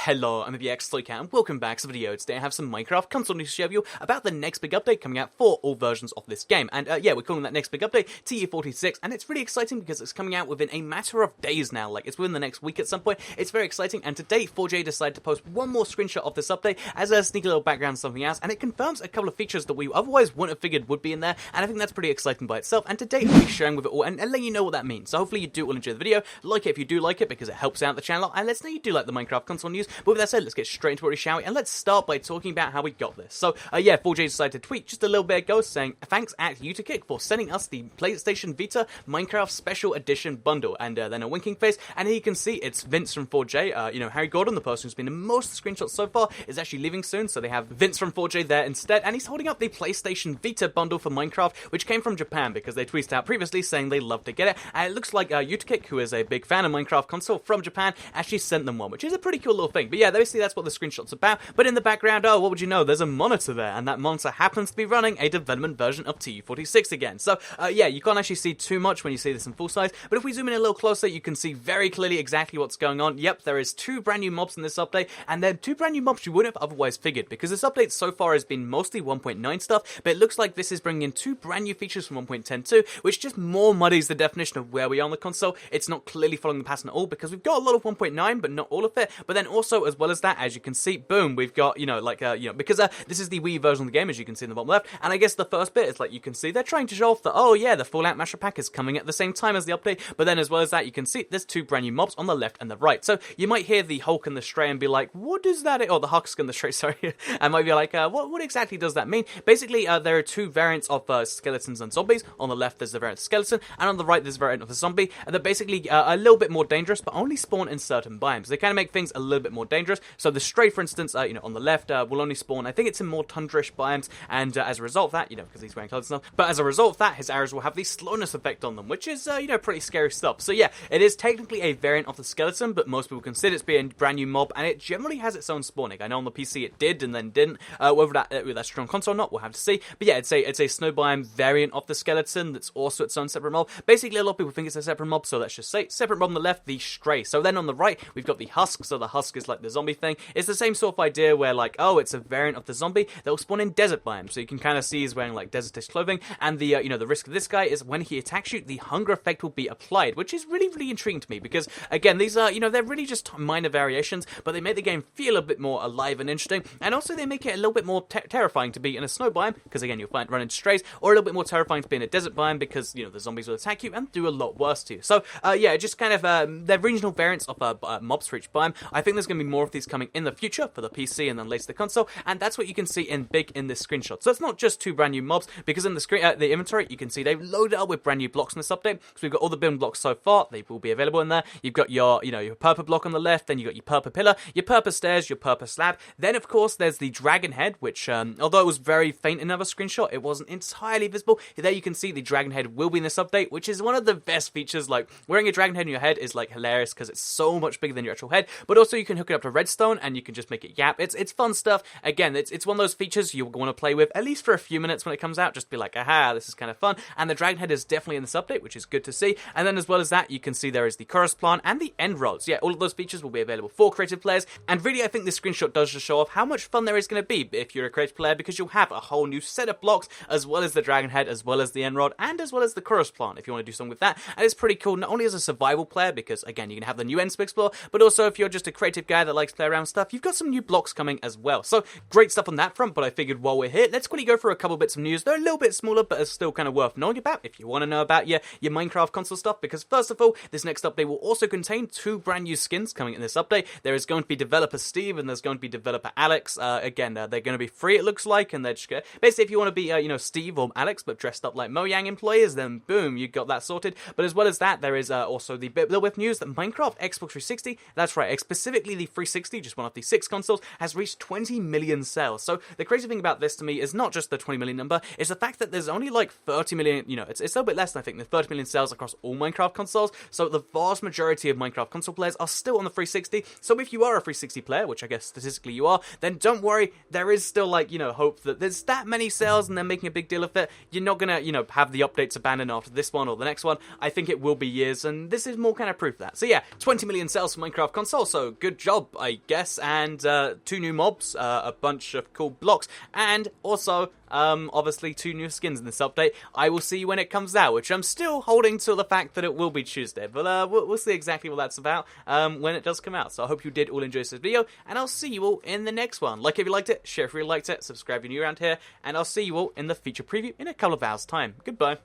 Hello, I'm VX and welcome back to the video. Today I have some Minecraft console news to share with you about the next big update coming out for all versions of this game. And yeah, we're calling that next big update TU46, and it's really exciting because it's coming out within a matter of days now. Like, it's within the next week at some point. It's very exciting, and today 4J decided to post one more screenshot of this update as a sneaky little background to something else, and it confirms a couple of features that we otherwise wouldn't have figured would be in there, and I think that's pretty exciting by itself. And today I'll be sharing with it all and letting you know what that means. So hopefully you do all enjoy the video, like it if you do like it because it helps out the channel, and let's know you do like the Minecraft console news. But with that said, let's get straight into it, shall we? And let's start by talking about how we got this. So, yeah, 4J decided to tweet just a little bit ago saying, thanks at Utikik for sending us the PlayStation Vita Minecraft Special Edition bundle. And then a winking face. And here you can see it's Vince from 4J. You know, Harry Gordon, the person who's been in most of the screenshots so far, is actually leaving soon. So they have Vince from 4J there instead. And he's holding up the PlayStation Vita bundle for Minecraft, which came from Japan because they tweeted out previously saying they love to get it. And it looks like Utikik, who is a big fan of Minecraft console from Japan, actually sent them one, which is a pretty cool little thing. But yeah, basically that's what the screenshot's about. But in the background, oh, what would you know, there's a monitor there, and that monitor happens to be running a development version of TU46 again. So yeah, you can't actually see too much when you see this in full size, but if we zoom in a little closer, you can see very clearly exactly what's going on. Yep, there is two brand new mobs in this update, and they're two brand new mobs you wouldn't have otherwise figured, because this update so far has been mostly 1.9 stuff, but it looks like this is bringing in two brand new features from 1.10.2, which just more muddies the definition of where we are on the console. It's not clearly following the pattern at all, because we've got a lot of 1.9, but not all of it. But then also, as well as that, as you can see, boom, we've got, you know, like, because this is the Wii version of the game, as you can see in the bottom left, and I guess the first bit is, like, you can see they're trying to show off that, oh yeah, the Fallout Masher Pack is coming at the same time as the update, but then as well as that, you can see there's two brand new mobs on the left and the right. So you might hear the Hulk and the Stray and be like, what is that? Or the Husk and the Stray, sorry, and might be like, what exactly does that mean? Basically, there are two variants of skeletons and zombies. On the left, there's the variant of the skeleton, and on the right, there's a variant of the zombie, and they're basically a little bit more dangerous, but only spawn in certain biomes. They kind of make things a little bit more dangerous. So the Stray, for instance, you know, on the left, will only spawn, I think it's in more tundra-ish biomes, and as a result of that, you know, because he's wearing clothes and stuff, but as a result of that, his arrows will have the slowness effect on them, which is, you know, pretty scary stuff. So yeah, it is technically a variant of the skeleton, but most people consider it to be a brand new mob, and it generally has its own spawning. I know on the PC it did, and then didn't. Whether that's strong console or not, we'll have to see. But yeah, it's a snow biome variant of the skeleton that's also its own separate mob. Basically, a lot of people think it's a separate mob, so let's just say separate mob on the left, the Stray. So then on the right, we've got the Husk. So the Husk is like the zombie thing. It's the same sort of idea where, like, oh, it's a variant of the zombie that will spawn in desert biomes. So you can kind of see he's wearing like desertish clothing, and the you know, the risk of this guy is when he attacks you, the hunger effect will be applied, which is really, really intriguing to me because again, these are, you know, they're really just minor variations, but they make the game feel a bit more alive and interesting, and also they make it a little bit more terrifying to be in a snow biome because again, you'll run into strays, or a little bit more terrifying to be in a desert biome because, you know, the zombies will attack you and do a lot worse to you. So yeah, just kind of they're regional variants of mobs for each biome. I think there's going to be more of these coming in the future for the PC and then later the console, and that's what you can see in big in this screenshot. So it's not just two brand new mobs, because in the screen, the inventory, you can see they've loaded up with brand new blocks in this update. So we've got all the building blocks so far; they will be available in there. You've got your, you know, your purple block on the left, then you got your purple pillar, your purple stairs, your purple slab. Then of course there's the dragon head, which although it was very faint in another screenshot, it wasn't entirely visible. There you can see the dragon head will be in this update, which is one of the best features. Like, wearing a dragon head in your head is like hilarious because it's so much bigger than your actual head. But also you can hook it up to redstone and you can just make it yap. It's fun stuff. Again, it's one of those features you'll want to play with at least for a few minutes when it comes out. Just be like, aha, this is kind of fun. And the dragon head is definitely in this update, which is good to see. And then as well as that, you can see there is the chorus plant and the end rods. Yeah, all of those features will be available for creative players. And really, I think this screenshot does just show off how much fun there is going to be if you're a creative player, because you'll have a whole new set of blocks, as well as the dragon head, as well as the end rod, and as well as the chorus plant if you want to do something with that. And it's pretty cool, not only as a survival player, because again, you can have the new ends to explore, but also if you're just a creative guy that likes to play around with stuff, you've got some new blocks coming as well. So great stuff on that front, but I figured while we're here, let's quickly go through a couple bits of news. They're a little bit smaller, but are still kind of worth knowing about if you want to know about your Minecraft console stuff, because first of all, this next update will also contain two brand new skins coming in this update. There is going to be developer Steve, and there's going to be developer Alex. Again, they're going to be free, it looks like, and they're just gonna, basically, if you want to be, you know, Steve or Alex, but dressed up like Mojang employees, then boom, you got that sorted. But as well as that, there is also the little bit of news that Minecraft Xbox 360, that's right, specifically the 360, just one of the 6 consoles, has reached 20 million sales. So the crazy thing about this to me is not just the 20 million number, it's the fact that there's only like 30 million, you know, it's a little bit less than I think, than 30 million sales across all Minecraft consoles. So the vast majority of Minecraft console players are still on the 360. So if you are a 360 player, which I guess statistically you are, then don't worry, there is still, like, you know, hope that there's that many sales and they're making a big deal of it. You're not gonna, you know, have the updates abandoned after this one or the next one. I think it will be years, and this is more kind of proof of that. So yeah, 20 million sales for Minecraft console, so good job job, I guess, and 2 new mobs, a bunch of cool blocks, and also, obviously 2 new skins in this update. I will see you when it comes out, which I'm still holding to the fact that it will be Tuesday, but we'll see exactly what that's about when it does come out. So I hope you did all enjoy this video, and I'll see you all in the next one. Like if you liked it, share if you liked it, subscribe if you're new around here, and I'll see you all in the feature preview in a couple of hours' time. Goodbye.